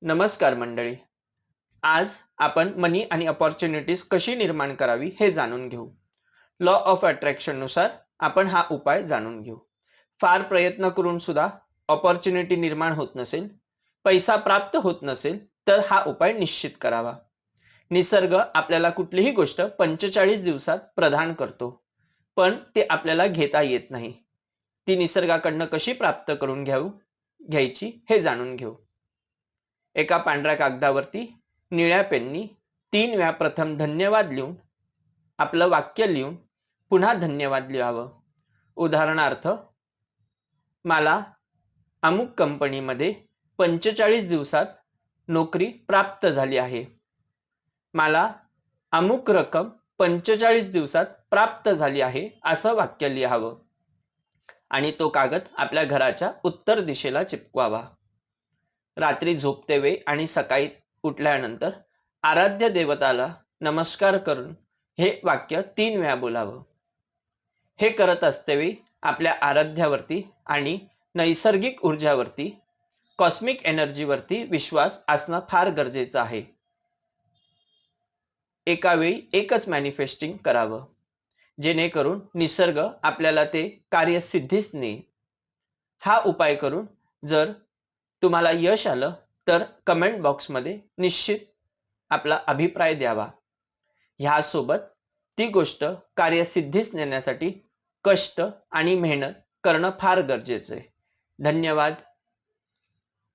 नमस्कार मंडळी. आज आपण मनी आणि अपॉर्च्युनिटीज कशी निर्माण करावी हे जाणून घेऊ. लॉ ऑफ अट्रॅक्शन नुसार आपण हा उपाय जाणून घेऊ. फार प्रयत्न करून सुद्धा अपॉर्च्युनिटी निर्माण होत नसेल, पैसा प्राप्त होत नसेल, तर हा उपाय निश्चित करावा. निसर्ग आपल्याला कुठलीही गोष्ट 45 दिवसात प्रदान करतो, पण ते आपल्याला घेता येत नाही. ती निसर्गाकडनं कशी प्राप्त करून घ्यायची हे जाणून घेऊ. एका पांढऱ्या कागदावरती निळ्या पेननी 3 वेळा प्रथम धन्यवाद लिहून आपलं वाक्य लिहून पुन्हा धन्यवाद लिहावं. उदाहरणार्थ, मला अमुक कंपनीमध्ये 45 दिवसात नोकरी प्राप्त झाली आहे. मला अमुक रक्कम 45 दिवसात प्राप्त झाली आहे असं वाक्य लिहावं आणि तो कागद आपल्या घराच्या उत्तर दिशेला चिपकवावा. रात्री झोपतेवेळी आणि सकाळी उठल्यानंतर आराध्य देवताला नमस्कार करून हे वाक्य 3 वेळा बोलावं. हे करत असतेवेळी आपल्या आराध्यावरती आणि नैसर्गिक ऊर्जावरती, कॉस्मिक एनर्जीवरती विश्वास असणं फार गरजेचं आहे. एका वेळी एकच मॅनिफेस्टिंग करावं, जेणेकरून निसर्ग आपल्याला ते कार्यसिद्धीस नेईल. हा उपाय करून जर तुम्हाला यश आलं तर कमेंट बॉक्समध्ये निश्चित आपला अभिप्राय द्यावा. ह्यासोबत ती गोष्ट कार्यसिद्धीस नेण्यासाठी कष्ट आणि मेहनत करणं फार गरजेचं आहे. धन्यवाद.